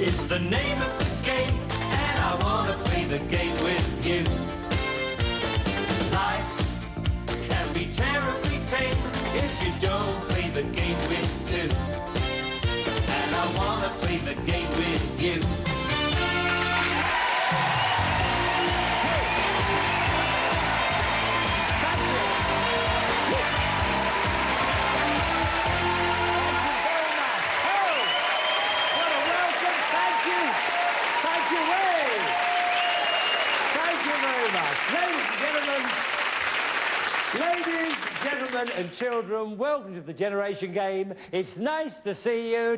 is the name of the game, and I wanna play the game with you. Life can be terribly tame if you don't play the game with two. And I wanna play the game with you. Ladies, gentlemen and children, welcome to the Generation Game. It's nice to see you,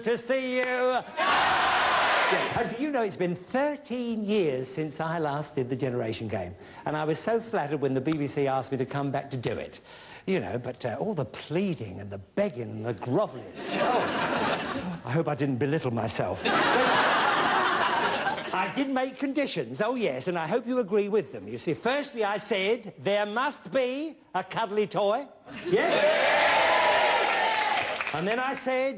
Yes, and do you know it's been 13 years since I last did the Generation Game, and I was so flattered when the BBC asked me to come back to do it. You know, but all the pleading and the begging and the grovelling. Oh, I hope I didn't belittle myself. I did make conditions, oh yes, and I hope you agree with them. You see, firstly I said there must be a cuddly toy. Yes? And then I said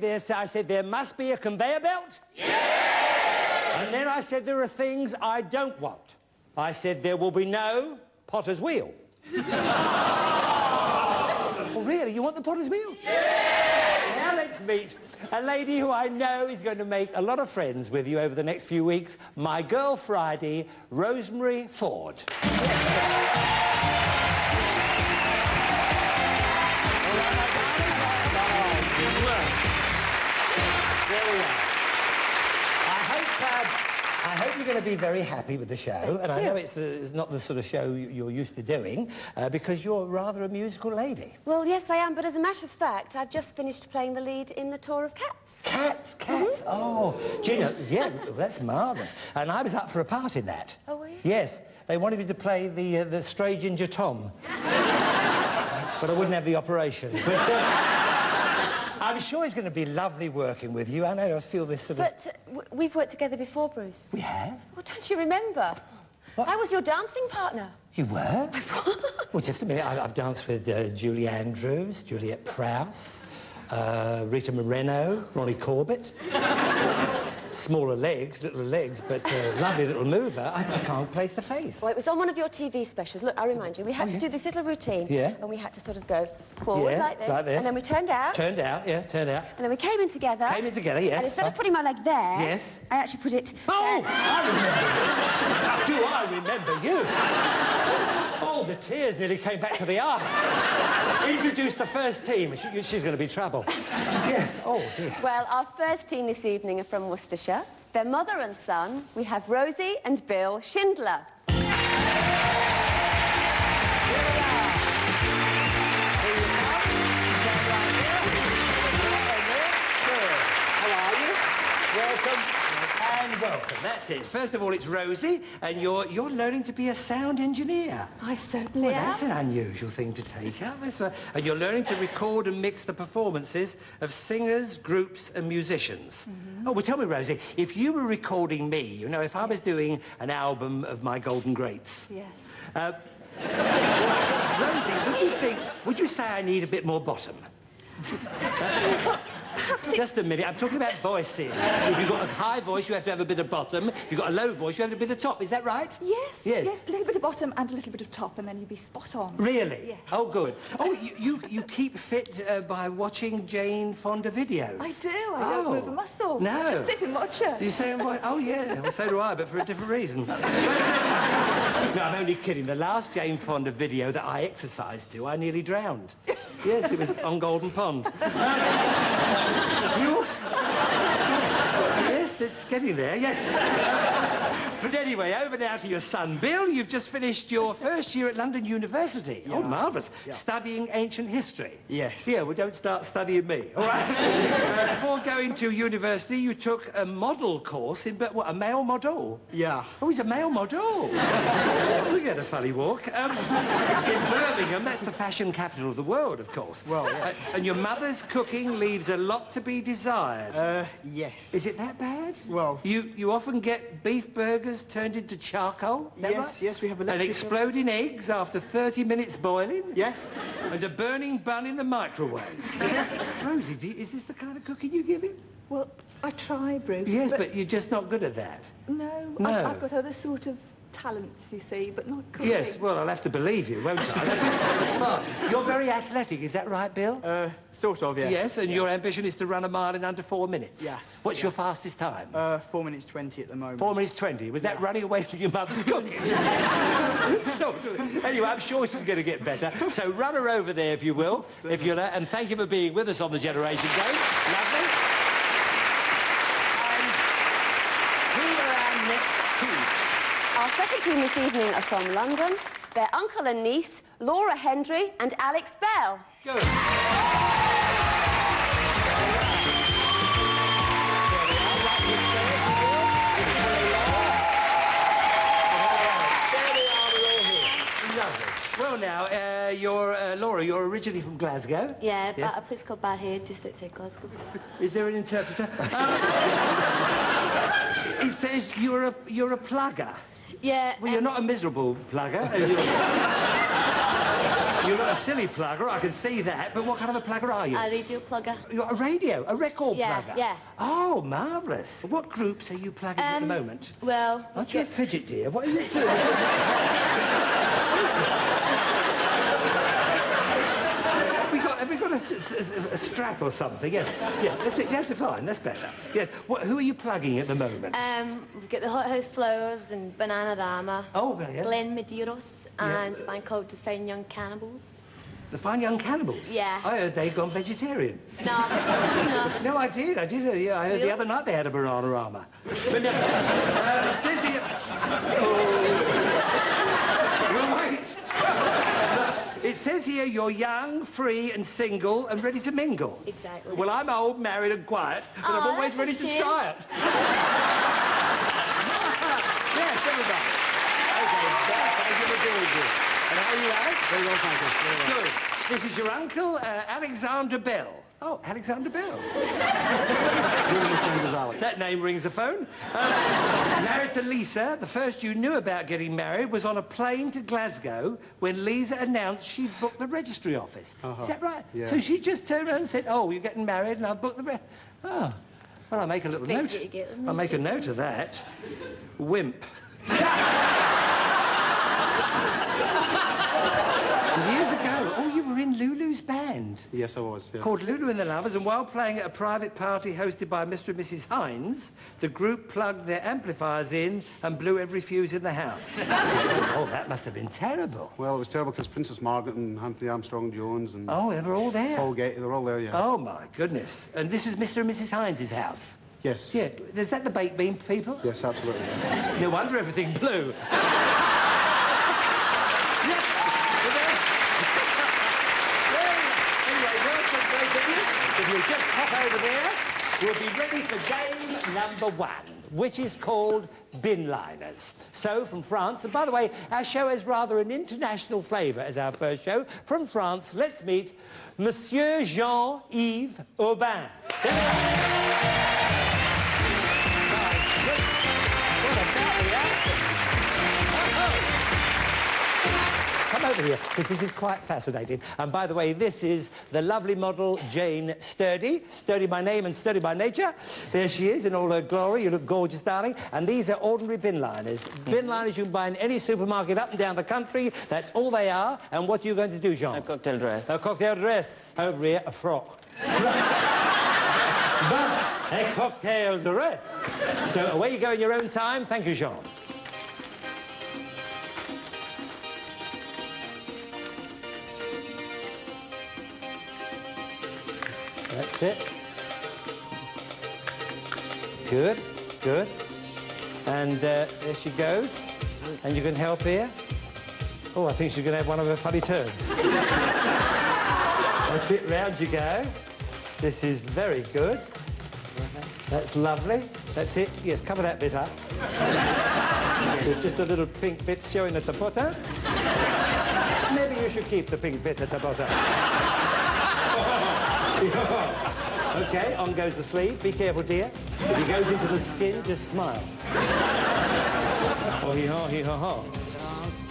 there must be a conveyor belt. Yes! And then I said there are things I don't want. I said there will be no potter's wheel. Oh, really? You want the potter's wheel? Yeah! Now let's meet a lady who I know is going to make a lot of friends with you over the next few weeks. My girl Friday, Rosemary Ford. I hope you're going to be very happy with the show, and I know it's not the sort of show you're used to doing, because you're rather a musical lady. Well, yes, I am, but as a matter of fact, I've just finished playing the lead in The Tour of Cats. Cats? Oh, do you know, yeah, that's marvellous. And I was up for a part in that. Oh, were you? Yes, they wanted me to play the stray ginger Tom. But I wouldn't have the operation. But, I'm sure it's going to be lovely working with you. I know, I feel this sort of... But we've worked together before, Bruce. We have? Well, don't you remember? What? I was your dancing partner. You were? Well, just a minute. I've danced with Julie Andrews, Juliet Prowse, Rita Moreno, Ronnie Corbett. Smaller legs, little legs, but lovely little mover. I can't place the face. Well, it was on one of your TV specials. Look, I remind you, we had to do this little routine. Yeah. And we had to sort of go forward like this. And then we turned out. Turned out, yeah, turned out. And then we came in together. Came in together, yes. And instead of putting my leg there... Yes. I actually put it... Oh! I remember you. Do I remember you? Oh, the tears nearly came back to the eyes. Introduce the first team. She's going to be trouble. Yes, oh, dear. Well, our first team this evening are from Worcestershire. Their mother and son, we have Rosie and Bill Schindler. Welcome, that's it. First of all, it's Rosie, and you're learning to be a sound engineer. I certainly am. That's an unusual thing to take up. And you're learning to record and mix the performances of singers, groups and musicians. Oh, well, tell me, Rosie, if you were recording me, you know, if I was doing an album of my golden greats... Yes. Rosie, would you say I need a bit more bottom? Just a minute, I'm talking about voices. If you've got a high voice, you have to have a bit of bottom. If you've got a low voice, you have a bit of top. Is that right? Yes, yes. A little bit of bottom and a little bit of top, and then you'd be spot on. Really? Yes. Oh, good. Oh, you keep fit by watching Jane Fonda videos? I do. I don't move a muscle. No. I just sit and watch her. You say, oh, yeah. Well, so do I, but for a different reason. No, I'm only kidding. The last Jane Fonda video that I exercised to, I nearly drowned. Yes, it was on Golden Pond. Yes, it's getting there, yes. But anyway, over now to your son, Bill. You've just finished your first year at London University. Yeah. Oh, marvellous. Yeah. Studying ancient history. Yes. Yeah, well, don't start studying me, all right? Before going to university, you took a model course in... What, a male model? Yeah. Oh, he's a male model. We get a funny walk. In Birmingham, that's the fashion capital of the world, of course. Well, yes. And your mother's cooking leaves a lot to be desired. Yes. Is it that bad? Well... You often get beef burgers turned into charcoal? Yes, right? yes, we have And exploding eggs after 30 minutes boiling? Yes. And a burning bun in the microwave. Rosie, is this the kind of cooking you give him? Well, I try, Bruce. Yes, but you're just not good at that. No, No. I've got other sort of talents, you see, but not cooking. Yes, well, I'll have to believe you, won't I? That's fine. You're very athletic, is that right, Bill? Sort of, yes. Yes, and your ambition is to run a mile in under 4 minutes? Yes. What's your fastest time? 4 minutes 20 at the moment. 4 minutes 20. Was that running away from your mother's cooking? Sort of. Anyway, I'm sure she's going to get better. So run her over there, if you will, if you'll, and thank you for being with us on the Generation Game. Lovely. And who are our next team? Our second team this evening are from London. They're uncle and niece, Laura Hendry and Alex Bell. Good. Well, now, Laura, you're originally from Glasgow. Yeah, Yes. but a place called Barhead, just outside Glasgow. Is there an interpreter? It says you're a plugger. Yeah. Well, you're not a miserable plugger. You're not a silly plugger, I can see that. But what kind of a plugger are you? A radio plugger. You're a radio, a record Yeah, plugger? yeah. Oh, marvellous. What groups are you plugging at the moment? Well, Aren't you a fidget, dear? What are you doing? Have we got a strap or something? Yes. Yes, that's fine. That's better. Yes. Who are you plugging at the moment? we've got the Hot House Flowers and Bananarama. Oh, brilliant. Glen Medeiros and a band called The Fine Young Cannibals. The Fine Young Cannibals? Yeah. I heard they'd gone vegetarian. No, no. No, I did. Yeah, I heard the other night they had a Bananarama. But no, it says here... Oh, wait. It says here you're young, free and single and ready to mingle. Exactly. Well, I'm old, married and quiet, but I'm Oh, always that's a ready to shame. try it. Yes, everybody. Okay, thank you for being here. And how are you, Alex? Very well, thank you. Very well. Good. This is your uncle, Alexander Bell. Oh, Alexander Bell. Really good friends as Alex. That name rings a phone. Married to Lisa, the first you knew about getting married was on a plane to Glasgow when Lisa announced she'd booked the registry office. Is that right? Yeah. So she just turned around and said, oh, you're getting married and I've booked the Oh, well, I'll make a little It's note. basically what you get, isn't it? I'll make a note of that. Wimp. Years ago, oh, you were in Lulu's band. Yes, I was, yes. Called Lulu and the Lovers, and while playing at a private party hosted by Mr. and Mrs. Hines, the group plugged their amplifiers in and blew every fuse in the house. Oh, that must have been terrible. Well, it was terrible because Princess Margaret and Anthony Armstrong-Jones and Oh, they were all there. Paul Getty, they were all there, yeah. Oh, my goodness. And this was Mr. and Mrs. Hines' house? Yes. Yeah. Is that the baked bean people? Yes, absolutely. No wonder everything blew. If you just hop over there, we'll be ready for game number 1, which is called Bin Liners. So, from France, and by the way, our show has rather an international flavour as our first show. From France, let's meet Monsieur Jean-Yves Aubin. Come over here, because this is quite fascinating. And by the way, this is the lovely model Jane Sturdy. Sturdy by name and sturdy by nature. There she is in all her glory. You look gorgeous, darling. And these are ordinary bin liners. Bin liners you can buy in any supermarket up and down the country. That's all they are. And what are you going to do, Jean? A cocktail dress. A cocktail dress. Over here, a frock. But a cocktail dress. So away you go in your own time. Thank you, Jean. That's it. Good, good. And there she goes. And you can help here. Oh, I think she's going to have one of her funny turns. That's it, round you go. This is very good. That's lovely. That's it. Yes, cover that bit up. There's just a little pink bit showing at the bottom. Maybe you should keep the pink bit at the bottom. OK, on goes the sleeve. Be careful, dear. If it goes into the skin, just smile. Oh, hee-haw, hee-haw-haw.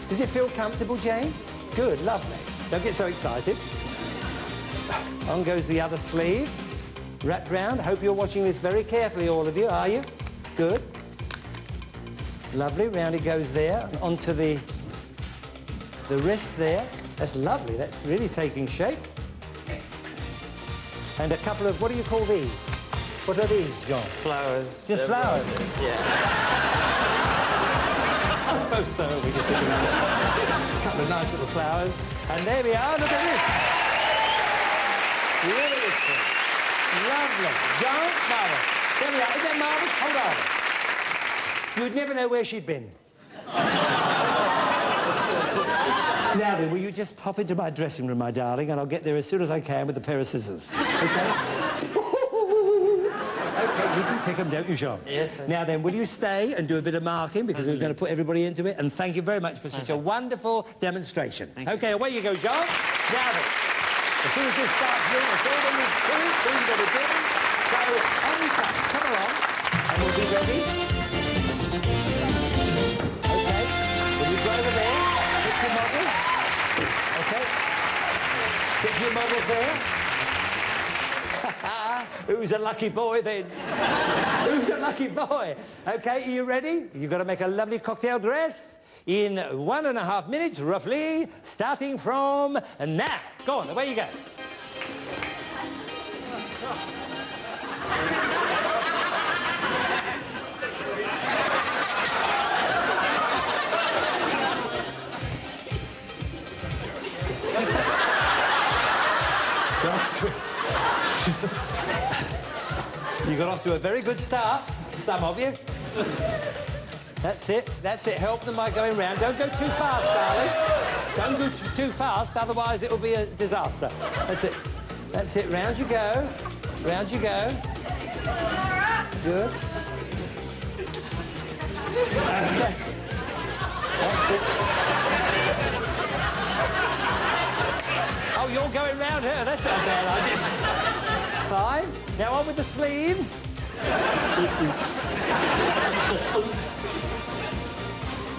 Does it feel comfortable, Jane? Good, lovely. Don't get so excited. On goes the other sleeve. Wrapped round. Hope you're watching this very carefully, all of you, are you? Good. Lovely. Round it goes there, and onto the wrist there. That's lovely. That's really taking shape. And a couple of, what do you call these? What are these, John? Flowers. Just flowers? Yes. I suppose so. We could think about it. A couple of nice little flowers. And there we are. Look at this. Beautiful. Lovely. John, marvellous. There we are. Isn't that marvellous? Hold on. You'd never know where she'd been. Now then, will you just pop into my dressing room, my darling, and I'll get there as soon as I can with a pair of scissors. Okay? Okay, you do pick them, don't you, Jean? Yes, I do. Now then, will you stay and do a bit of marking, because we're going to put everybody into it, and thank you very much for such a wonderful demonstration. Okay, away you go, Jean. Now then, as soon as this starts moving, it's all going to do, so, any time, come along, and we'll be ready. Okay, will you go over there, pick your model? Okay, pick your models there. Who's a lucky boy, then? Who's a lucky boy? OK, are you ready? You've got to make a lovely cocktail dress in 1.5 minutes, roughly, starting from now. Go on, away you go. You got off to a very good start, some of you. That's it, that's it. Help them by going round. Don't go too fast, darling. Don't go too fast, otherwise it'll be a disaster. That's it. That's it. Round you go. Round you go. Good. Okay. That's it. Oh, you're going round her. That's not a bad idea. Fine. Now on with the sleeves.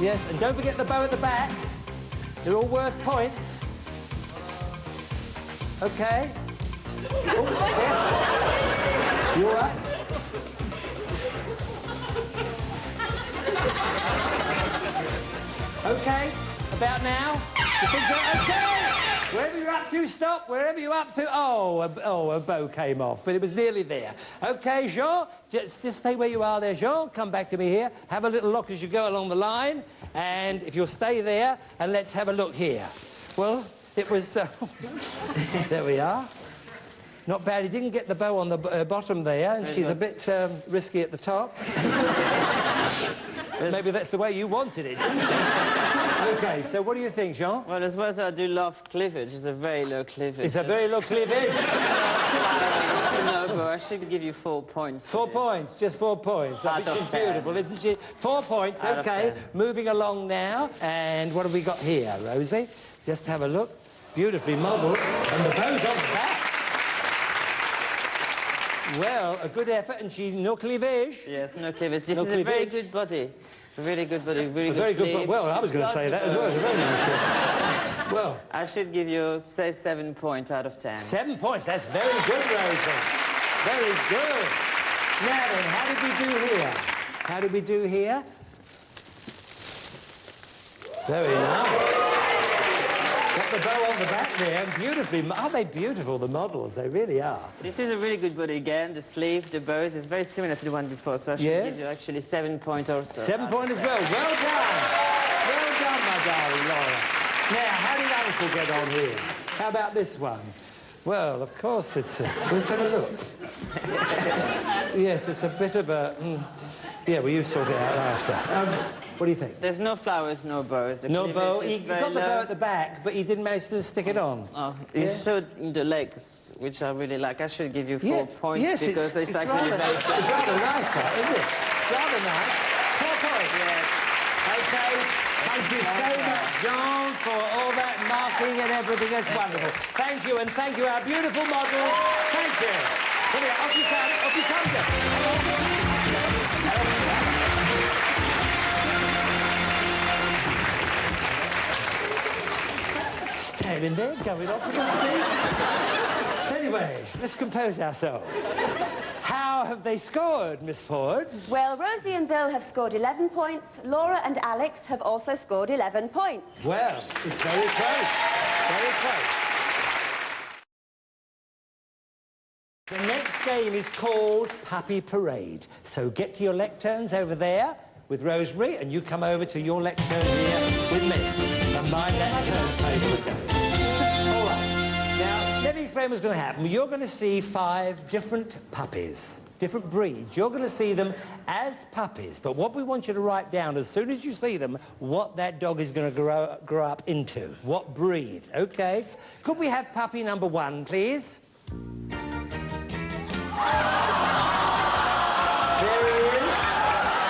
Yes, and don't forget the bow at the back. They're all worth points. Okay. Oh, yes. You all right? Okay. About now. You think that okay? Wherever you're up to, stop. Wherever you're up to... Oh, a bow came off, but it was nearly there. OK, Jean, just stay where you are there, Jean. Come back to me here. Have a little look as you go along the line. And if you'll stay there, and let's have a look here. Well, it was... there we are. Not bad. He didn't get the bow on the bottom there, and she's a bit risky at the top. Maybe that's the way you wanted it, didn't you? OK, so what do you think, Jean? Well, as well as I do love cleavage, it's a very low cleavage. It's a very low cleavage. No, but I should give you 4 points. 4 points, just 4 points. I think she's beautiful, isn't she? 4 points, Out OK. Moving along now. And what have we got here, Rosie? Just have a look. Beautifully modelled. And the bow's on the back. Well, a good effort, and she's no cleavage. Yes, no cleavage. This No is cleavage. a very good body. A really good body, really Very good good. sleeve. Well, I was going to say that as well. It's a very nice body. Well, I should give you, say, 7 points out of 10. 7 points. That's very good, Rosie. Very good. Now then, how did we do here? How did we do here? Very nice. Got the bow on the back there, and beautifully... Are they beautiful, the models? They really are. This is a really good body again. The sleeve, the bows is very similar to the one before, so I should give you actually 7 points also. 7 points as well. Well done. Well done, my darling Laura. Now, how did Uncle get on here? How about this one? Well, of course, it's... let's have a look. Yes, it's a bit of a... yeah, well, you sort it out after. What do you think? There's no flowers, no bows. The No bow. cleavage He is very got the bow low. at the back, but he didn't manage to stick it on. Oh, you showed the legs, which I really like. I should give you 4 points yes, because it's actually rather, very it's rather nice, that, isn't it? Rather nice. 4 points. Yes. OK. Thank you so much, John, for all that marking and everything. That's wonderful. Thank you, and thank you, our beautiful models. Thank you. Come here, off you come, off you come, Jeff. Standing there, going off with the thing. Anyway, let's compose ourselves. How have they scored, Miss Ford? Well, Rosie and Bill have scored 11 points. Laura and Alex have also scored 11 points. Well, it's very close. Very close. The next game is called Puppy Parade. So get to your lecterns over there with Rosemary, and you come over to your lectern here with me. And mind that turntable again. All right. Now, let me explain what's going to happen. You're going to see 5 different puppies, different breeds. You're going to see them as puppies. But what we want you to write down as soon as you see them, what that dog is going to grow up into. What breed, OK? Could we have puppy number 1, please? There he is,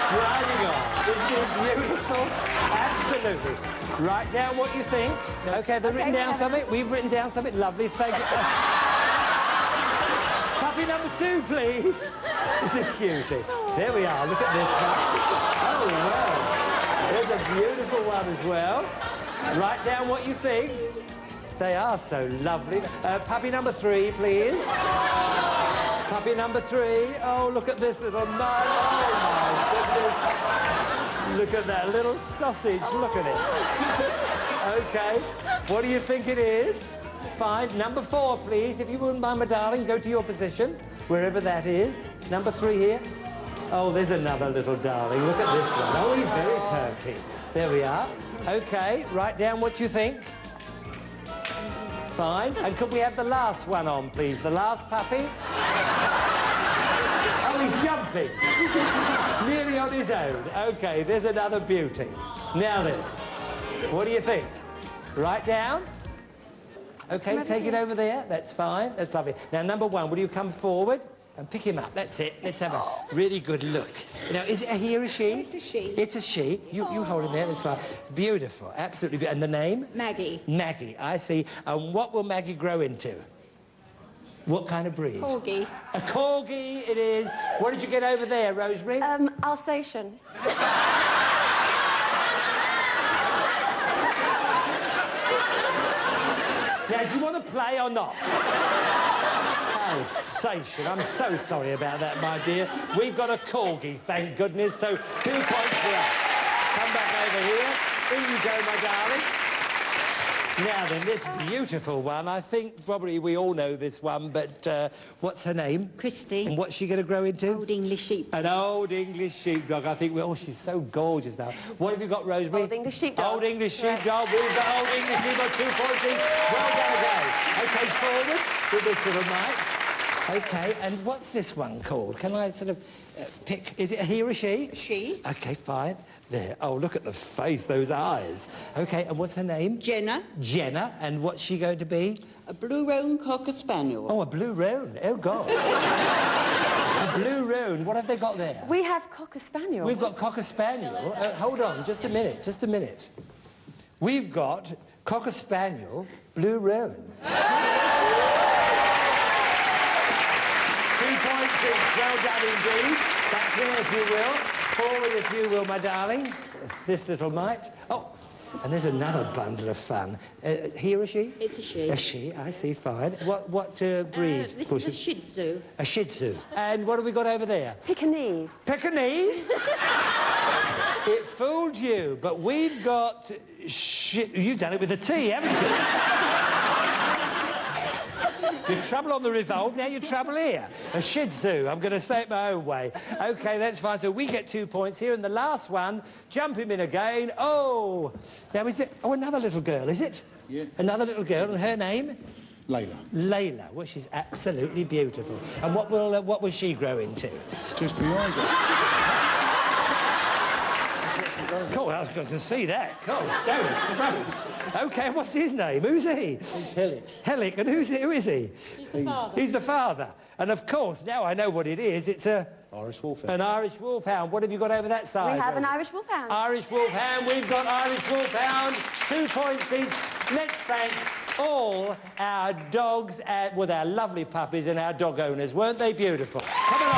sliding on. Isn't it beautiful? Absolutely. Write down what you think. OK, they've written down something. We've written down something. Lovely, thank you. Puppy number 2, please. It's a cutie. There we are, look at this one. Oh, wow. There's a beautiful one as well. Write down what you think. They are so lovely. Puppy number 3, please. Puppy number 3. Oh, look at this little mug. Oh, my goodness. Look at that little sausage. Look at it. OK. What do you think it is? Fine. Number 4, please. If you wouldn't mind, my darling, go to your position, wherever that is. Number 3 here. Oh, there's another little darling. Look at this one. Oh, he's very perky. There we are. OK. Write down what you think. Fine. And could we have the last one on, please? The last puppy? Oh, he's jumping. Nearly on his own. OK, there's another beauty. Now then, what do you think? Write down. OK, take it over there. That's fine. That's lovely. Now, number 1, will you come forward and pick him up? That's it. Let's have a really good look. Now, is it a he or a she? It's a she. It's a she. You hold him there. That's fine. Beautiful. Absolutely beautiful. And the name? Maggie. Maggie, I see. And what will Maggie grow into? What kind of breed? Corgi. A corgi it is. What did you get over there, Rosemary? Alsatian. Now, do you want to play or not? Alsatian. I'm so sorry about that, my dear. We've got a corgi, thank goodness, so 2 points for us. Come back over here. In you go, my darling. Now then, this beautiful one, I think probably we all know this one, but what's her name? Christy. And what's she going to grow into? Old English sheep. An old English sheepdog. I think, oh, she's so gorgeous now. What have you got, Rosemary? Old English sheepdog. Old English sheepdog. We've got old English sheepdog, 2 points each. Well done again. OK, forward with this little mite. OK, and what's this one called? Can I sort of pick... Is it a he or a she? She. OK, fine. There. Oh, look at the face, those eyes. OK, and what's her name? Jenna. Jenna. And what's she going to be? A blue roan cocker spaniel. Oh, a blue roan. Oh, God. A blue roan. What have they got there? We have cocker spaniel. We've got cocker spaniel. Hold on, just a minute, just a minute. We've got cocker spaniel, blue roan. 2 points each. Well done indeed. Back here, if you will. Forward, if you will, my darling. This little mite. Oh, and there's another bundle of fun. He or she? It's a she. A she, I see, fine. What breed? This is a Shih Tzu. A Shih Tzu. And what have we got over there? Pekingese. Pekingese? It fooled you, but we've got... You've done it with a T, haven't you? Your trouble on the revolt, now your trouble here. A Shih Tzu, I'm going to say it my own way. OK, that's fine. So we get 2 points here, and the last one, jump him in again. Oh! Now, is it... Oh, another little girl, is it? Yeah. Another little girl, and her name? Layla. Layla. Well, she's absolutely beautiful. And what will she grow into? Just behind us. Cool, I can see that. Cool, Stone, gross. OK, what's his name? Who's he? He's Hellick. Hellick, and who is he? He's the father. He's the father. And, of course, now I know what it is. It's a... Irish Wolfhound. An Irish Wolfhound. What have you got over that side? We have an Irish Wolfhound. Irish Wolfhound. We've got Irish Wolfhound. 2 points each. Let's thank all our dogs, with our lovely puppies and our dog owners. Weren't they beautiful? Come along.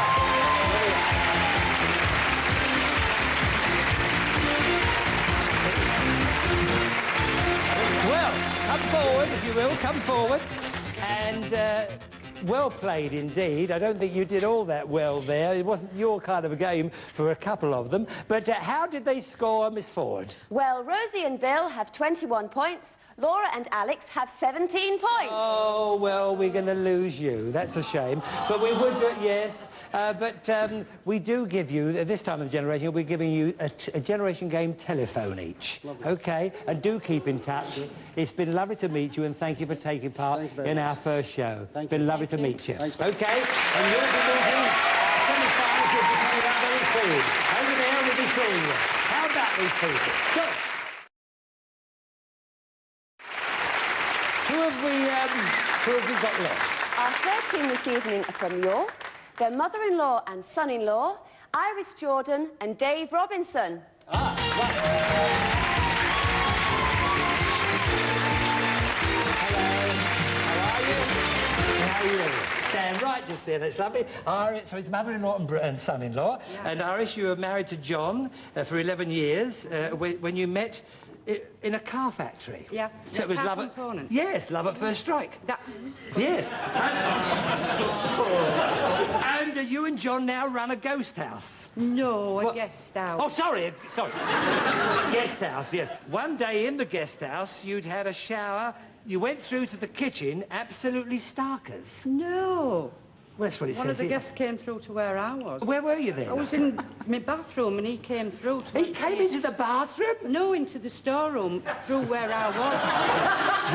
Well, come forward, if you will. Come forward. And Well played indeed. I don't think you did all that well there. It wasn't your kind of a game for a couple of them. But how did they score, Miss Ford? Well, Rosie and Bill have 21 points. Laura and Alex have 17 points. Oh, well, we're going to lose you. That's a shame. But we would, yes. But we do give you, at this time of the generation, we're giving you a Generation Game telephone each. Lovely. OK? And do keep in touch. It's been lovely to meet you, and thank you for taking part in our first show. It's been lovely to meet you. OK? And you'll be meeting semi-finals will be coming up very soon. Over there, we'll be seeing you. How about these people? Good. Who have we got left? Our third team this evening are from York. Their mother-in-law and son-in-law, Iris Jordan and Dave Robinson. Ah, right. Hello. How are you? How are you? Stand right just there, that's lovely. Iris, so it's mother-in-law and son-in-law. Yeah. And Iris, you were married to John for 11 years when you met in a car factory. Yeah. So it was love at... Yes, love at first strike. Yes. And you and John now run a ghost house. No, a guest house. Oh, sorry. Guest house, yes. One day in the guest house, you'd had a shower. You went through to the kitchen, absolutely starkers. No. Well, that's what it says. One of the guests came through to where I was. Where were you then? I was in my bathroom and he came through to... He came into the bathroom? No, into the storeroom, through where I was.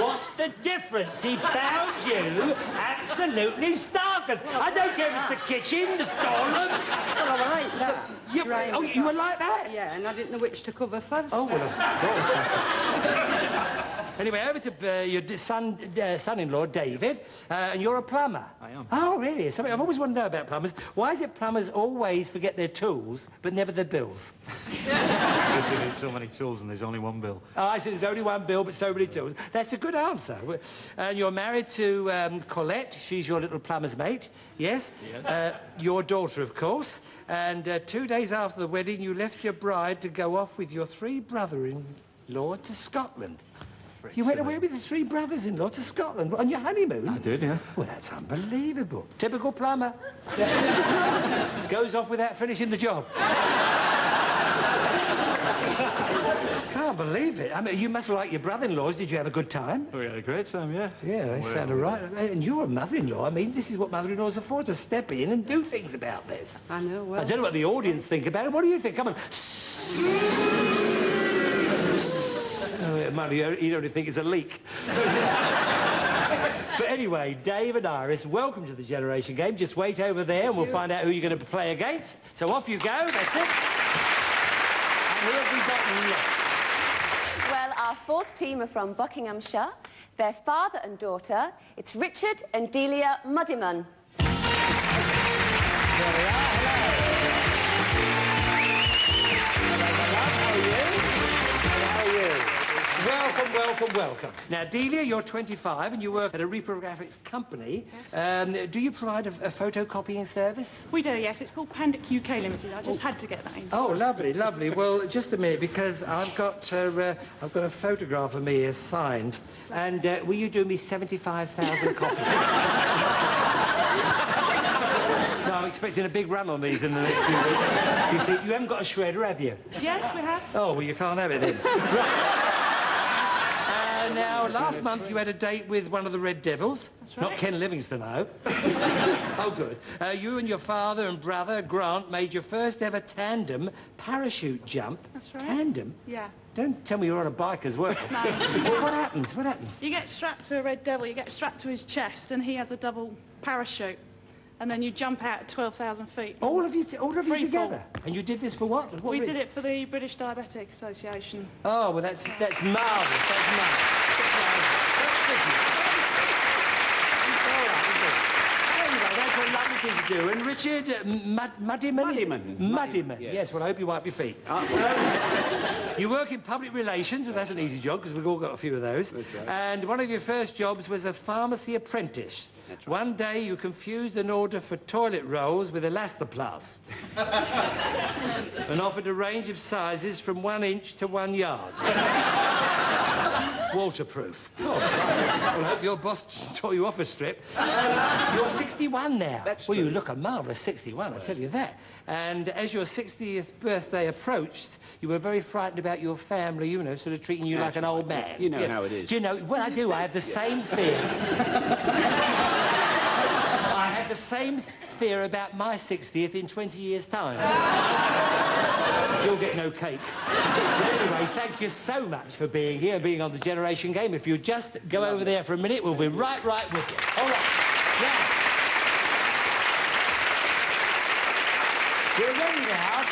What's the difference? He found you absolutely starkers. I don't care if it's the kitchen, the storeroom. Well, I like that. You were like that? Yeah, and I didn't know which to cover first. Oh, well, of course. Anyway, over to your son-in-law, David, and you're a plumber. I am. Oh, really? Something I've always wanted to know about plumbers. Why is it plumbers always forget their tools, but never their bills? Because we need so many tools and there's only one bill. Oh, I said there's only one bill, but so many tools. That's a good answer. And you're married to Colette. She's your little plumber's mate, yes? Yes. Your daughter, of course. And 2 days after the wedding, you left your bride to go off with your 3 brother-in-law to Scotland. You went away with the 3 brothers-in-law to Scotland on your honeymoon? I did, yeah. Well, that's unbelievable. Typical plumber. Goes off without finishing the job. Can't believe it. I mean, you must like your brother-in-laws. Did you have a good time? We had a great time, yeah. Yeah, they sounded right. And you're a mother-in-law. I mean, this is what mother-in-laws are for, to step in and do things about this. I know, well... I don't know what the audience think about it. What do you think? Come on. You only think it's a leak. But anyway, Dave and Iris, welcome to the Generation Game. Just wait over there and we'll find out who you're going to play against. So off you go, that's it. And who have we got next? Well, our fourth team are from Buckinghamshire. Their father and daughter, it's Richard and Delia Muddiman. There we are. Welcome. Now, Delia, you're 25 and you work at a reprographics company. Yes. Do you provide a photocopying service? We do, yes. It's called Pandic UK Limited. I just had to get that in. Oh, lovely. Well, just a minute, because I've got a photograph of me here signed. And will you do me 75,000 copies? No, I'm expecting a big run on these in the next few weeks. You see, you haven't got a shredder, have you? Yes, we have. Oh, well, you can't have it then. Right. Now, last month you had a date with one of the Red Devils. That's right. Not Ken Livingstone, I hope. Oh, good. You and your father and brother, Grant, made your first ever tandem parachute jump. That's right. Tandem? Yeah. Don't tell me you're on a bike as well. No. Well, what happens? You get strapped to a Red Devil, you get strapped to his chest, and he has a double parachute. And then you jump out at 12,000 feet. All of you together? And you did this for what? We did it for the British Diabetic Association. Oh, well, that's marvellous. That's marvellous. That's a lovely thing to do. And Richard Muddiman. Yes, well, I hope you wipe your feet. You work in public relations, well, that's an easy job, because we've all got a few of those. That's right. And one of your first jobs was a pharmacy apprentice. That's right. One day you confused an order for toilet rolls with elastoplast and offered a range of sizes from 1 inch to 1 yard. waterproof. Oh, well, I hope your boss tore you off a strip. You're 61 now. That's well, true. you look a marvellous 61, I'll tell you that. And as your 60th birthday approached, you were very frightened about your family, you know, sort of treating you like an old man. You know how it is. Do you know, well, I do. I have the same fear. I have the same fear about my 60th in 20 years' time. You'll get no cake. But anyway, thank you so much for being here, being on the Generation Game. If you just go over there for a minute, we'll be right with you. All right. Now, we're ready now.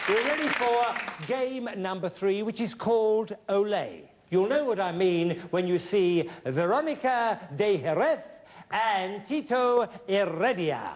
We're ready for game number 3, which is called Olé. You'll know what I mean when you see Veronica de Jerez and Tito Heredia.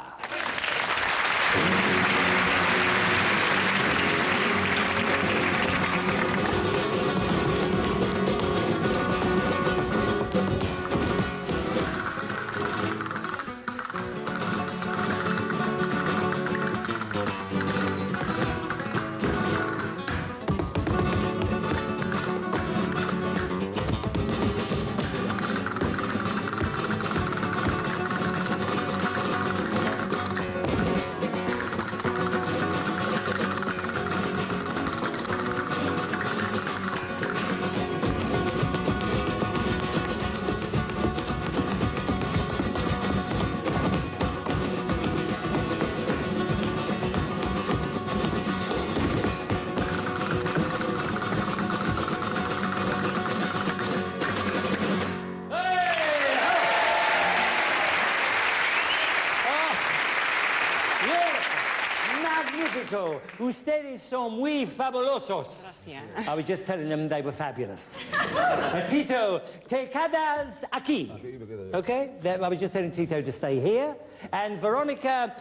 Magnifico! Ustedes son muy fabulosos. Gracias. I was just telling them they were fabulous. Tito, te quedas aquí. Okay? I was just telling Tito to stay here. And Veronica,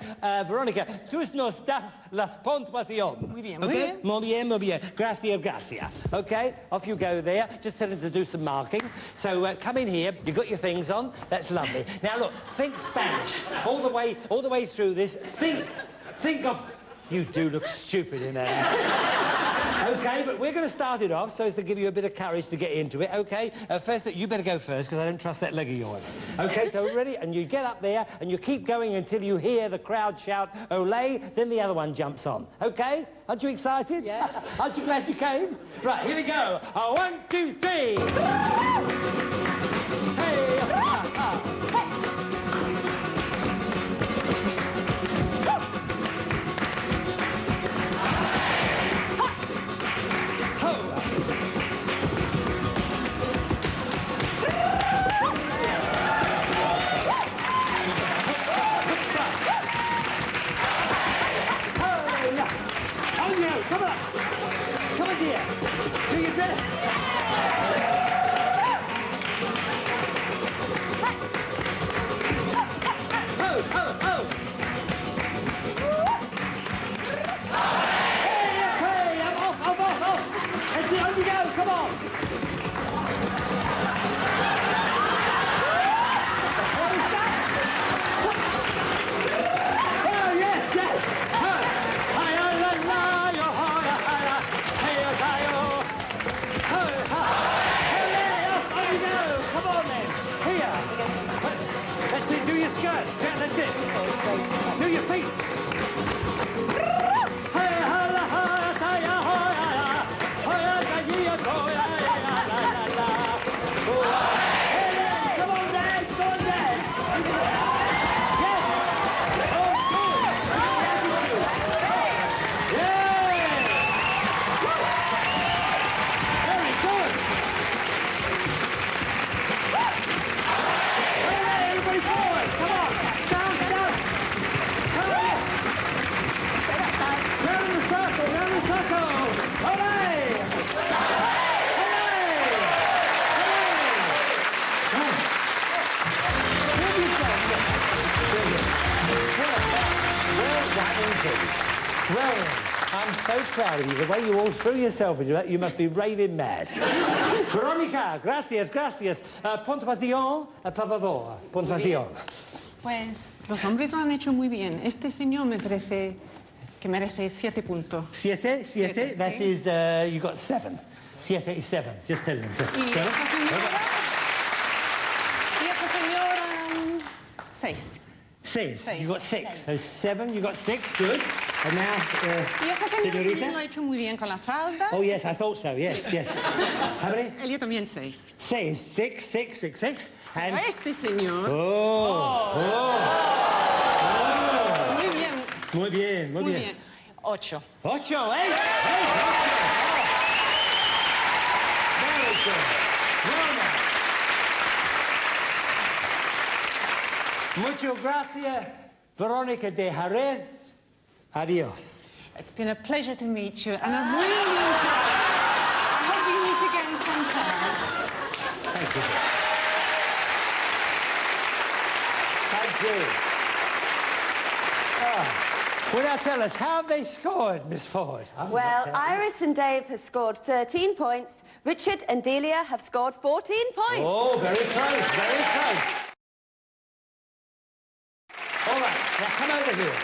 tú nos das las puntuación. Muy bien, okay? muy bien. Muy bien, muy bien. Gracias, gracias. Okay? Off you go there. Just tell them to do some marking. So come in here. You've got your things on. That's lovely. Now look, think Spanish all the way through this. Think of. You do look stupid in there. Okay, but we're going to start it off so as to give you a bit of courage to get into it, okay? First, you better go first, because I don't trust that leg of yours. Okay, so ready? And you get up there, and you keep going until you hear the crowd shout, Olé, then the other one jumps on. Okay? Aren't you excited? Yes. Aren't you glad you came? Right, here we go. 1, 2, 3. Hey, Come on! Come on, dear! Do your dress! Ho, ho, ho! Hey, okay! I'm off! That's it, on you go! Come on! Oh, yes! That's it, do your skirt. Yeah, that's it. Do your feet. Come on, dance, go on, dance. Yes. Oh, good. Yeah. Very good. Everybody forward! Come on! Down! Come on! Round the circle! Hooray! Well, I'm so proud of you. The way you all threw yourself into that, you must be raving mad. Veronica, gracias. Puntuación, por favor. Puntuación. Pues los hombres lo han hecho muy bien. Este señor me parece que merece 7 puntos. Siete? Siete, That sí. is, you got 7. 7 y 7. Just tell them. Y esta señora... 6. 6. Seis. You got 6. So 7, you got 6. Good. And now, Y esta señora también lo señorita. ha hecho muy bien con la falda. Oh, yes, I thought so. Yes, yes. How many? Ella también 6. 6, 6, 6, 6, 6. And... A este señor... Muy bien. Muy bien, muy Muy bien. bien. 8. 8, 8, 8, 8. Very good. Well done. Muchas gracias, Verónica de Jerez. Adiós. It's been a pleasure to meet you, and I've really enjoyed it. I hope we meet again sometime. Thank you. Thank you. Well, now tell us, how have they scored, Miss Ford? Well, Iris and Dave have scored 13 points. Richard and Delia have scored 14 points. Oh, very close, very close. All right, now come over here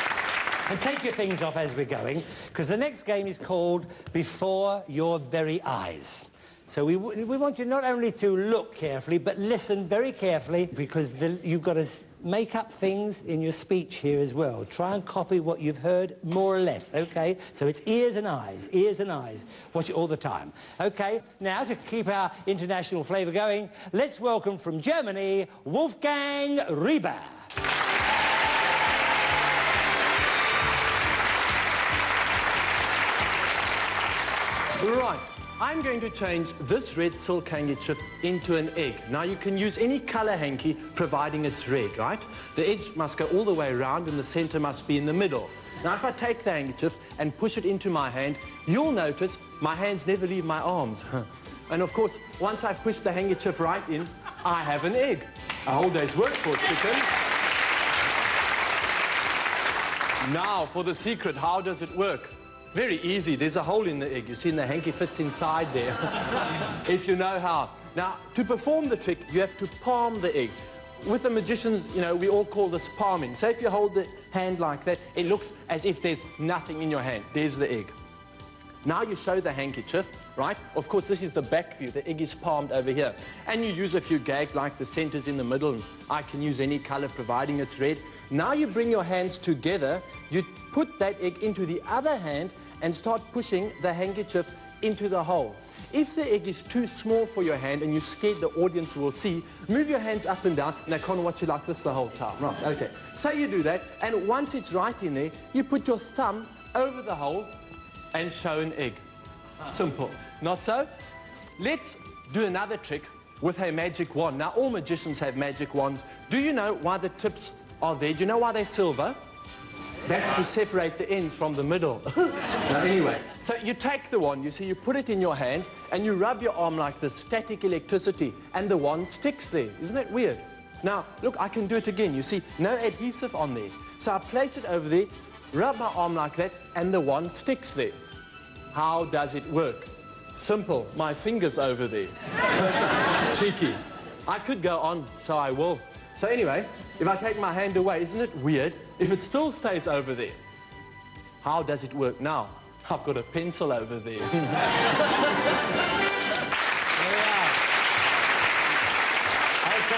and take your things off as we're going, because the next game is called Before Your Very Eyes. So we want you not only to look carefully, but listen very carefully, because you've got to make up things in your speech here as well. Try and copy what you've heard, more or less, OK? So it's ears and eyes, ears and eyes. Watch it all the time. OK, now to keep our international flavour going, let's welcome from Germany, Wolfgang Rieber. Right, I'm going to change this red silk handkerchief into an egg. Now, you can use any colour hanky, providing it's red, right? The edge must go all the way around and the centre must be in the middle. Now, if I take the handkerchief and push it into my hand, you'll notice my hands never leave my arms. And, of course, once I've pushed the handkerchief right in, I have an egg. A whole day's work for a chicken. Now, for the secret, how does it work? Very easy. There's a hole in the egg. You see, and the hanky fits inside there, if you know how. Now, to perform the trick, you have to palm the egg. With the magicians, you know, we all call this palming. So if you hold the hand like that, it looks as if there's nothing in your hand. There's the egg. Now you show the handkerchief, right? Of course, this is the back view. The egg is palmed over here. And you use a few gags, like the center's in the middle, and I can use any color, providing it's red. Now you bring your hands together, you put that egg into the other hand, and start pushing the handkerchief into the hole. If the egg is too small for your hand and you're scared the audience will see, move your hands up and down, and I can't watch you like this the whole time. Right, okay. So you do that, and once it's right in there, you put your thumb over the hole and show an egg. Simple. Not so? Let's do another trick with a magic wand. Now, all magicians have magic wands. Do you know why the tips are there? Do you know why they're silver? That's to separate the ends from the middle. Now, anyway, so you take the wand, you see, you put it in your hand, and you rub your arm like this, static electricity, and the wand sticks there. Isn't that weird? Now, look, I can do it again. You see, no adhesive on there. So I place it over there, rub my arm like that, and the wand sticks there. How does it work? Simple. My finger's over there. Cheeky. I could go on, so I will. So anyway, if I take my hand away, isn't it weird if it still stays over there? How does it work now? I've got a pencil over there. There we are. OK.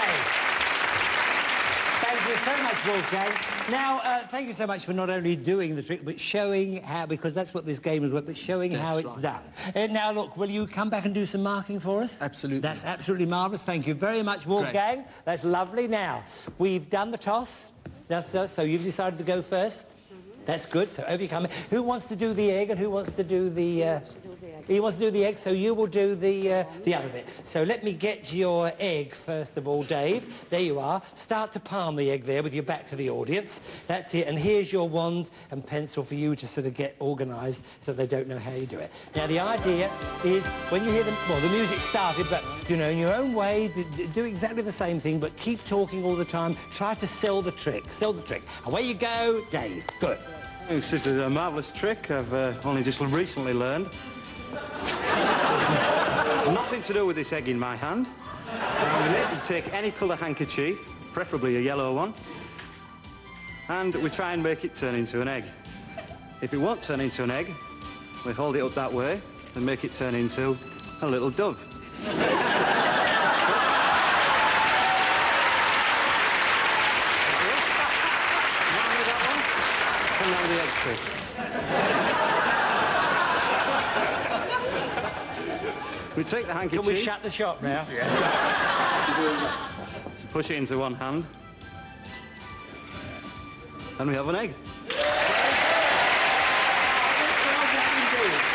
Thank you so much, Wolfgang. Now, thank you so much for not only doing the trick, but showing how, because that's what this game is about, but showing how it's done. Now, look, will you come back and do some marking for us? Absolutely. That's absolutely marvellous. Thank you very much, Wolfgang. Great. That's lovely. Now, we've done the toss. So you've decided to go first? That's good. So over you come. Who wants to do the egg and who wants to do the... He wants to do the egg, so you will do the other bit. So let me get your egg, first of all, Dave. There you are. Start to palm the egg there with your back to the audience. That's it. And here's your wand and pencil for you to sort of get organised so they don't know how you do it. Now, the idea is when you hear the... Well, the music started, but, you know, in your own way, do exactly the same thing, but keep talking all the time. Try to sell the trick. Sell the trick. Away you go, Dave. Good. This is a marvellous trick I've only just recently learned. Nothing to do with this egg in my hand. You take any colour handkerchief, preferably a yellow one, and we try and make it turn into an egg. If it won't turn into an egg, we hold it up that way and make it turn into a little dove. And now the egg trick. We take the handkerchief. Can we shut the shop now? Push it into one hand. And we have an egg.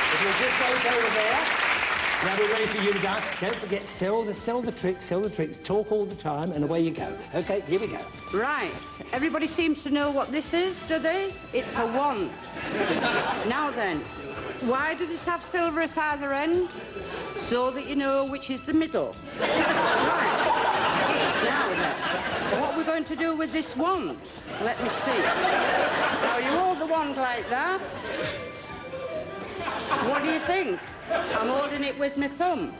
If you'll just wait over there. Now we're ready for you to go. Don't forget, sell the tricks, talk all the time, and away you go. OK, here we go. Right. Everybody seems to know what this is, do they? It's a wand. Now then, why does it have silver at either end? So that you know which is the middle. Right. Now then, what we're going to do with this wand? Let me see. Now, you hold the wand like that. What do you think? I'm holding it with my thumb.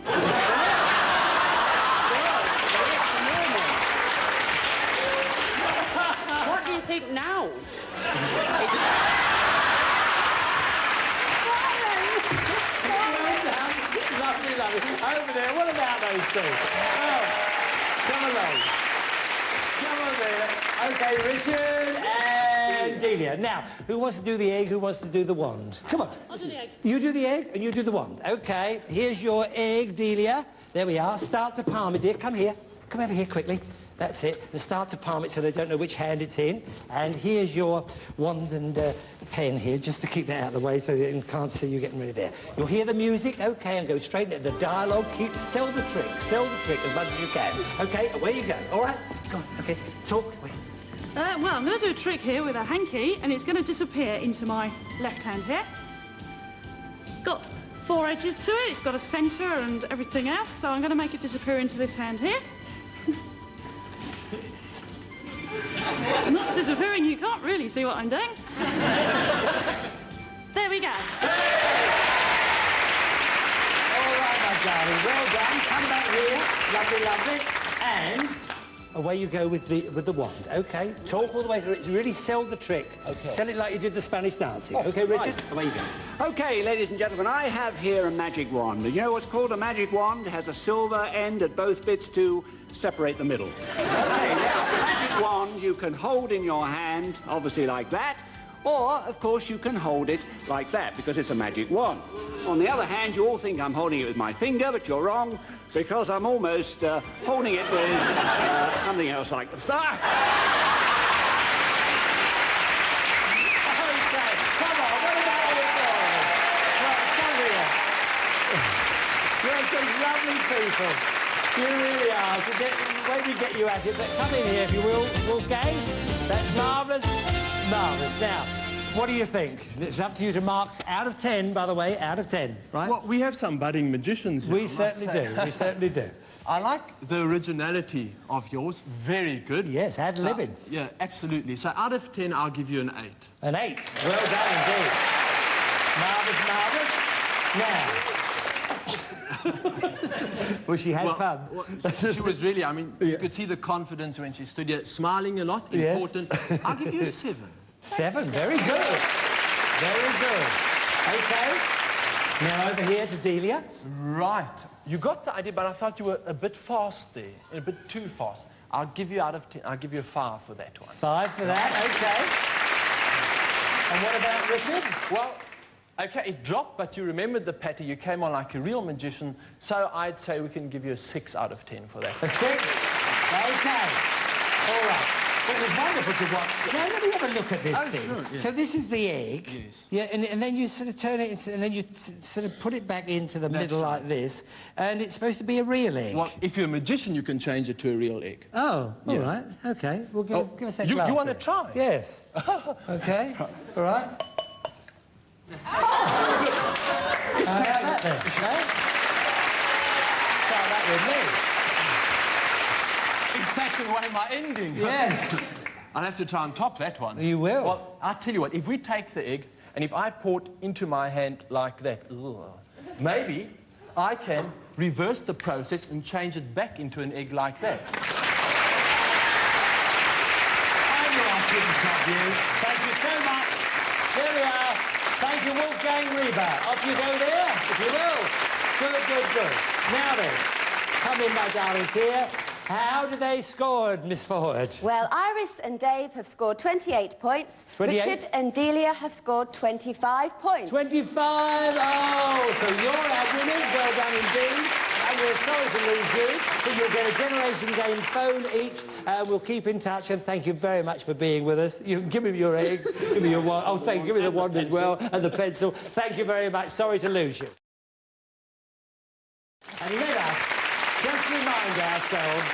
What do you think now? Lovely, lovely. Over there, what about those two? Oh, come along. Come on there. OK, Richard and Delia. Now, who wants to do the egg, who wants to do the wand? Come on. I'll do the egg. You do the egg and you do the wand. OK, here's your egg, Delia. There we are. Start to palm it, dear. Come here. Come over here quickly. That's it. And start to palm it so they don't know which hand it's in. And here's your wand and pen here, just to keep that out of the way so they can't see you getting rid of there. You'll hear the music, OK, and go straight into the dialogue. Sell the trick as much as you can. OK, away you go. All right? Go on, OK, talk. Wait. Well, I'm going to do a trick here with a hanky, and it's going to disappear into my left hand here. It's got 4 edges to it, it's got a centre and everything else, so I'm going to make it disappear into this hand here. It's not disappearing, you can't really see what I'm doing. There we go. All right, my darling, well done. Come back here. Lovely, lovely. And away you go with the wand. OK, talk all the way through. It's really sell the trick. OK. Sell it like you did the Spanish dancing. OK, Richard? Right. Away you go. OK, ladies and gentlemen, I have here a magic wand. You know what's called a magic wand? It has a silver end at both bits to separate the middle. OK, now, the magic wand you can hold in your hand, obviously like that, or, of course, you can hold it like that, because it's a magic wand. On the other hand, you all think I'm holding it with my finger, but you're wrong, because I'm almost holding it with something else like that. OK, come on, what about your boys? Right, come here. You're some lovely people. You really are. When we get you at it, but come in here, if you will, Wolfgang. That's marvellous. Marvellous. Now, what do you think? It's up to you to marks out of 10, by the way, out of 10, right? Well, we have some budding magicians here. We certainly do. We certainly do. I like the originality of yours. Very good. Yes, ad-libbing. So, yeah, absolutely. So out of 10, I'll give you an 8. An 8. Well done indeed. Marvellous, marvellous. Now... well, she had fun. Well, she was really, I mean, you could see the confidence when she stood here, smiling a lot, important. Yes. I'll give you a 7. 7, very good. Very good. OK. Now over here to Delia. Right. You got the idea, but I thought you were a bit fast there, a bit too fast. I'll give you out of 10, I'll give you a 5 for that one. 5 for that, OK. And what about Richard? Well, OK, it dropped, but you remembered the patter. You came on like a real magician, so I'd say we can give you a 6 out of 10 for that. A 6? OK. All right. Well, it was wonderful to watch. Now, let me have a look at this thing. Sure, yes. So this is the egg. Yes. Yeah, and then you sort of turn it into, and then you sort of put it back into the middle like this, and it's supposed to be a real egg. Well, if you're a magician, you can change it to a real egg. Oh, all right. OK. Well, give us that glass. You want to try? Yes. OK. All right. How about that then? Try that with me. It's taking away my ending. Yeah. I'll have to try and top that one. You will. Well, I'll tell you what, if we take the egg, and if I pour it into my hand like that, maybe I can reverse the process and change it back into an egg like that. I knew I couldn't top you. Thank you so much. There we are. Thank you, Wolfgang Reba. Off you go there, if you will. Good, good, good. Now then, come in, my darlings, here. How do they score, Miss Forward? Well, Iris and Dave have scored 28 points. 28? Richard and Delia have scored 25 points. 25? Oh, so you're our winners. Well done indeed. And we're sorry to lose you, but you'll get a Generation Game phone each. We'll keep in touch, and thank you very much for being with us. You can give me your egg, give me your wand. Oh, thank you. Give me the wand as well, and the pencil. Thank you very much. Sorry to lose you. And let us just remind ourselves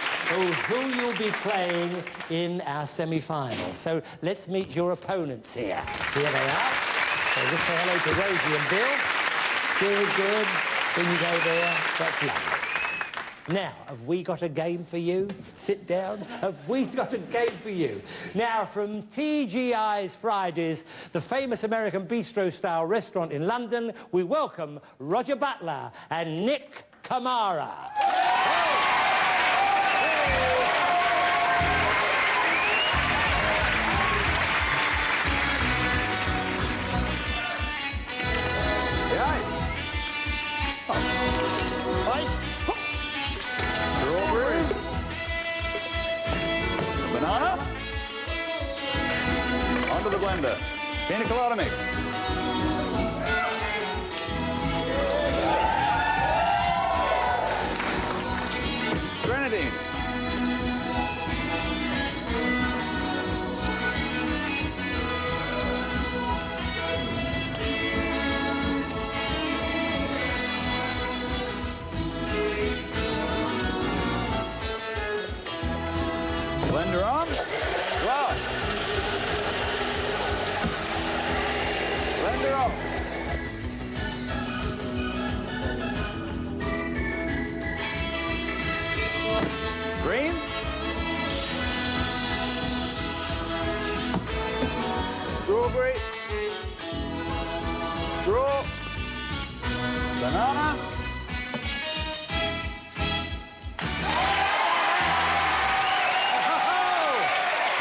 who you'll be playing in our semi-finals. So let's meet your opponents here. Here they are. So just say hello to Rosie and Bill. Good, good. Then you go there. That's lovely. Now, have we got a game for you? Sit down. Have we got a game for you? Now, from TGI's Fridays, the famous American bistro-style restaurant in London, we welcome Roger Butler and Nick Kamara. Ice. Strawberries. Banana. Onto the blender. Pina colada mix. Grenadine. Blender on. Wow. Blender off. Green. Strawberry. Straw. Banana.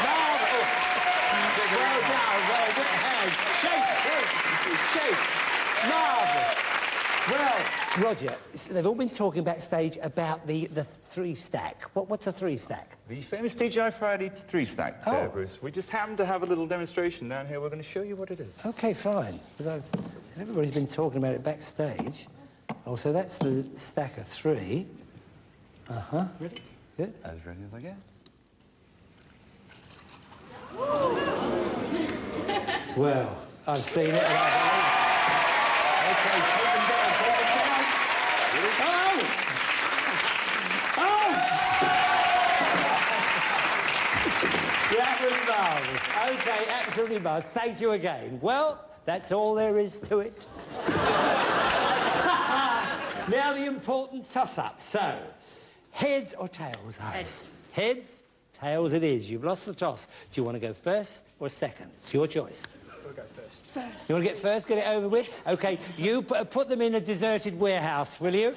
Marvellous. Well, Roger, they've all been talking backstage about the three-stack. What's a three-stack? The famous TGI Friday three-stack, Bruce. We just happened to have a little demonstration down here. We're going to show you what it is. OK, fine. Because everybody's been talking about it backstage. Oh, so that's the stack of three. Uh-huh. Ready? Good. As ready as I get. Well, I've seen it and I believe it. OK, take them down, take them down. Oh! Oh! That was marvellous. OK, absolutely marvellous. Thank you again. Well, that's all there is to it. Now the important toss-up. So, heads or tails, Iris? Heads, tails it is. You've lost the toss. Do you want to go first or second? It's your choice. We'll go first. First. You want to get first, get it over with? OK, you put them in a deserted warehouse, will you?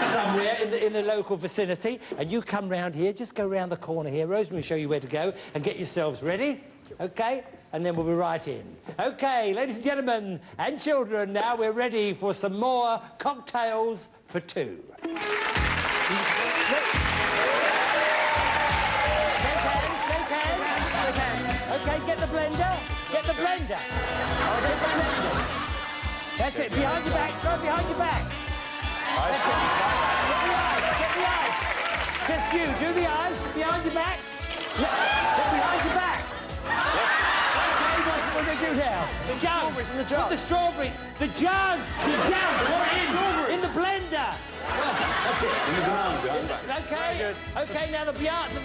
Somewhere in the local vicinity. And you come round here, just go round the corner here. Rosemary will show you where to go and get yourselves ready. OK? And then we'll be right in. OK, ladies and gentlemen and children, now we're ready for some more cocktails for two. Shake hands. OK, get the blender. Get the blender. Oh, get the blender. That's it. Behind your back. Throw it behind your back. That's it. Get the eyes. Get the eyes. Just you. Do the eyes. Behind your back. Get behind your back. Okay, what do they do now? The jug. In the jug. Put the strawberry. The jug. The jug. In the blender. That's it. In the banana behind the back. Okay. Okay, now the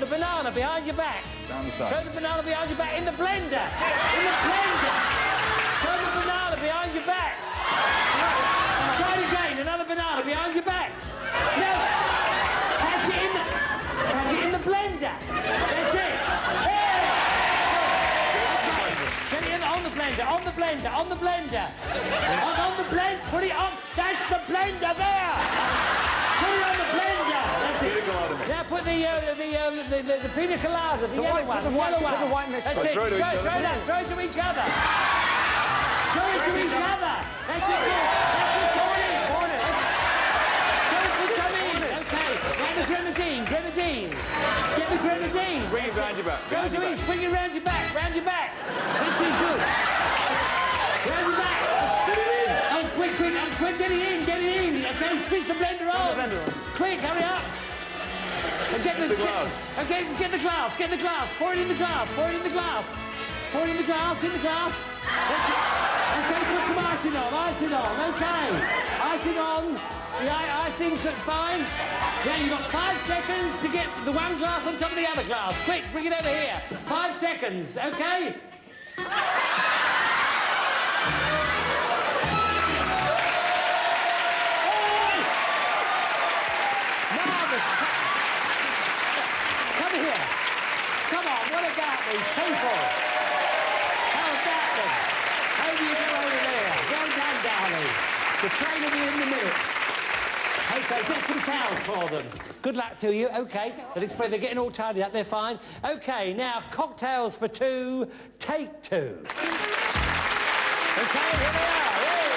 banana behind your back. Down the side. Throw the banana behind your back in the blender. In the blender. Throw the banana behind your back. Try it again. Another banana behind your back. No. Catch it in the blender. That's it. Hey! Get it on the blender. On the blender. On the blender. On the blender. Put it on. That's the blender there. Put it on the blender. That's it. Now put the pina colada, the yellow one. The yellow one. Put the white mix. That's it. Throw it to each other. Throw that. Throw it to each other. Throw it to each other. That's it. That's it. Pour it in. switch the blender on. Quick, hurry up. And get the glass. Okay, get the glass, get the glass. Pour it in the glass, pour it in the glass. Pour it in the glass, in the glass. That's it. Okay, put some icing on, okay. Icing on. The icing, fine. Now you've got 5 seconds to get the one glass on top of the other glass. Quick, bring it over here. 5 seconds, okay? Come here. Come on, what about these people? How about them? How do you go over there? Well done, darling. The train will be in the minute. Okay, get some towels for them. Good luck to you. Okay, they'll explain. They're getting all tidy up. They're fine. Okay, now cocktails for 2. Take 2. Okay, here they are. Yay.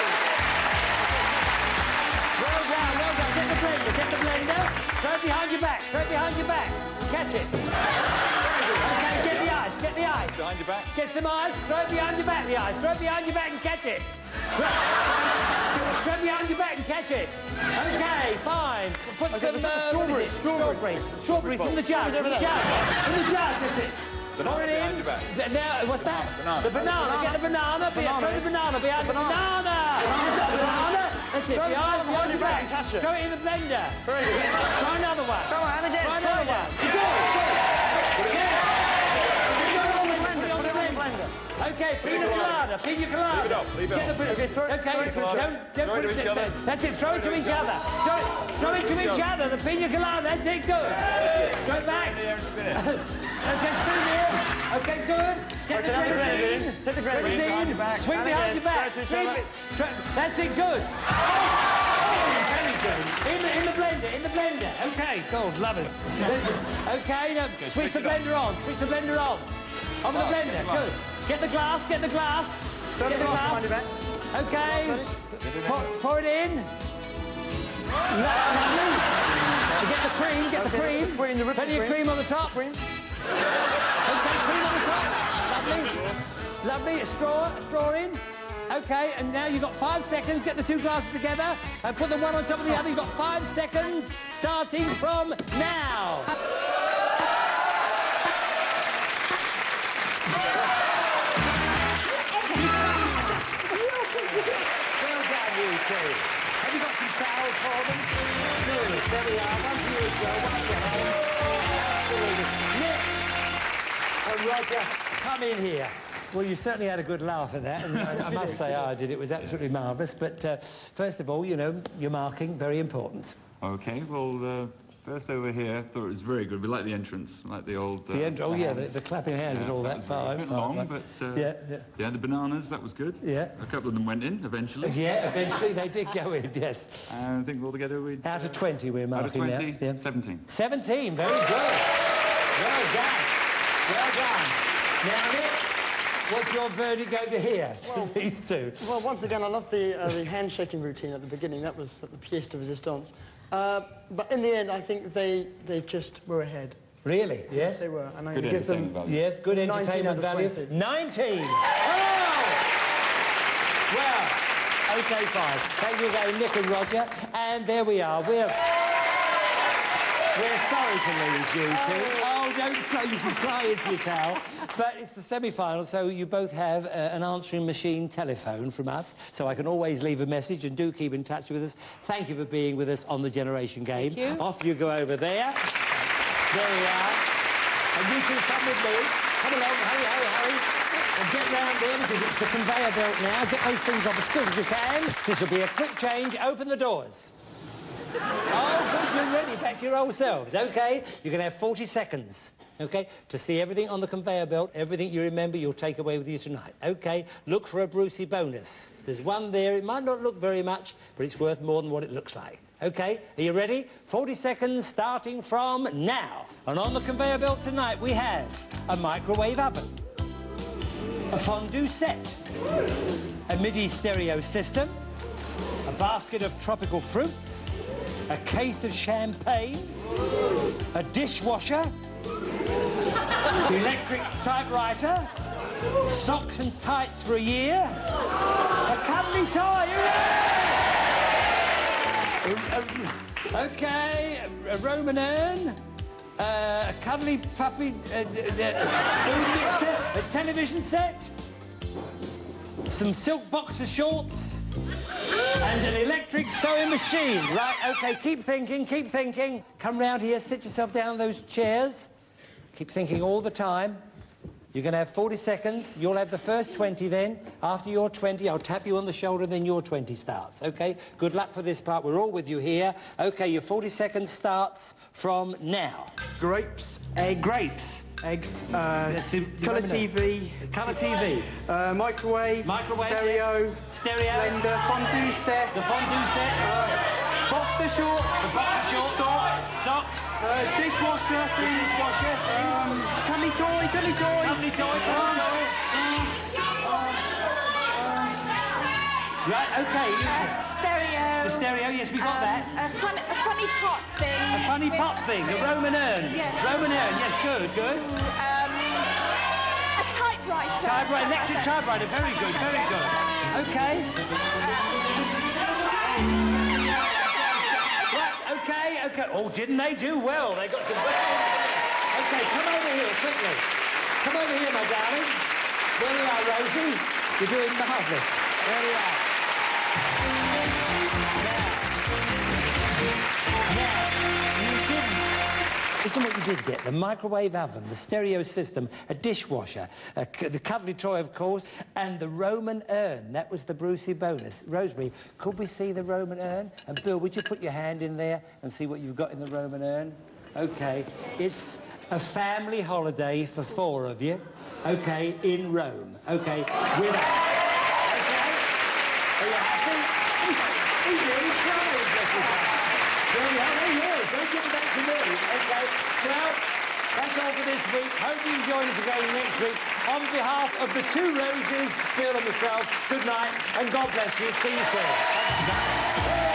Well done, well done. Get the blender, get the blender. Throw it behind your back. Throw it behind your back. Catch it. Okay, get the ice. Get the ice. Behind your back. Get some ice. Throw it behind your back. The ice. Throw it behind your back and catch it. Throw it behind your back and catch it. Okay, fine. Put some strawberries in the jug. In the jug. That's it. Pour it in. Now, what's that? The banana. Get the banana. Throw the banana behind the banana. That's it. Behind your back. Throw it in the blender. Very good. Try another one. Come on, again. Try another one. Good. Okay, pina colada. Pina colada. Leave it off. Leave it off. Okay, don't put it. That's it. Throw it to each other. Throw it to each other. The pina colada. That's it. Good. Throw it back. Spin it. Okay, spin it here. Okay, good. Get the grenadine. Take the grenadine. Swing behind your back. That's it. Good. Very good. In the blender. In the blender. Okay, cool. Love it. Okay, now switch the blender on. Switch the blender on. On the blender. Good. Get the glass. Get the glass. Get the glass. Okay. Pour it in. Lovely. Get the cream. Get the cream. Plenty of cream on the top. Okay, cream on the top. Lovely. Lovely. A straw in. Okay, and now you've got 5 seconds. Get the 2 glasses together and put them one on top of the other. You've got 5 seconds starting from now. Well done, you two. Have you got some towels for them? Good. There we are. One for you as well. One for home. Absolutely. Nick and Roger, come in here. Well, you certainly had a good laugh at that, and I must say I did. It was absolutely marvellous. But first of all, you know, your marking, very important. OK, well, first over here, thought it was very good. We like the entrance, like the old... the clapping hands and all that. A bit long, but... yeah, the bananas, that was good. Yeah. A couple of them went in, eventually. Yeah, eventually they did go in, yes. And I think altogether we... Out of 20 we're marking now. Out of 20, 17. 17, very good. Well done. Well done. Now, Nick, what's your verdict over here, these two? Well, once again, I loved the handshaking routine at the beginning. That was the pièce de résistance. But in the end, I think they just were ahead. Really? Yes? They were. And I'm good going to give them... value. Yes, good entertainment value. 20. 19! Oh! Well, OK, fine. Thank you again, Nick and Roger. And there we are. We're sorry to lose you two. Oh, don't cry. You can cry into your towel. But it's the semi-final, so you both have an answering machine telephone from us, so I can always leave a message, and do keep in touch with us. Thank you for being with us on the Generation Game. Thank you. Off you go over there. There we are. And you two come with me. Come along, hurry. And get round there, because it's the conveyor belt now. Get those things off as quick as you can. This will be a quick change. Open the doors. Oh, good, you're ready. Back to your old selves. OK, you're going to have 40 seconds, OK, to see everything on the conveyor belt, everything you remember you'll take away with you tonight. OK, look for a Brucey bonus. There's one there. It might not look very much, but it's worth more than what it looks like. OK, are you ready? 40 seconds starting from now. And on the conveyor belt tonight, we have a microwave oven, a fondue set, a MIDI stereo system, a basket of tropical fruits, a case of champagne, a dishwasher, electric typewriter, socks and tights for a year, a cuddly toy. Hooray! OK, a Roman urn, a cuddly puppy, food mixer, a television set, some silk boxer shorts, and an electric sewing machine. Right, OK, keep thinking, keep thinking. Come round here, sit yourself down on those chairs. Keep thinking all the time. You're going to have 40 seconds. You'll have the first 20 then. After your 20, I'll tap you on the shoulder, then your 20 starts, OK? Good luck for this part. We're all with you here. OK, your 40 seconds starts from now. Grapes, eggs. Grapes. Eggs, colour TV. Colour TV. Microwave. Microwave. Stereo. Stereo. Blender. Fondue set. The fondue set. Boxer shorts. The boxer shorts. Socks. Socks. Dishwasher thing. Dishwasher thing. Cuddly toy. Cuddly toy. Cuddly toy. Cuddly toy. Right, OK. Stereo. The stereo, yes, we got that. A funny pot thing. A funny pot thing, the Roman urn. Yes. Roman urn, yes, good, good. A typewriter. Typewriter, electric typewriter, very good, very good. OK. Right, OK. Oh, didn't they do well? They got some good things. OK, come over here, quickly. Come over here, my darling. There we are, Rosie. You're doing marvellous. There we are. Listen what you did get. The microwave oven, the stereo system, a dishwasher, the cuddly toy, of course, and the Roman urn. That was the Brucey bonus. Rosemary, could we see the Roman urn? And Bill, would you put your hand in there and see what you've got in the Roman urn? OK. It's a family holiday for 4 of you. OK, in Rome. OK, with us. OK? Are you happy? He's really trying, Jessica. There we are. Oh, yes. Don't give it back to me. OK. Well, that's all for this week. Hope you join us again next week. On behalf of the 2 Roses, Bill and myself, good night, and God bless you. See you soon.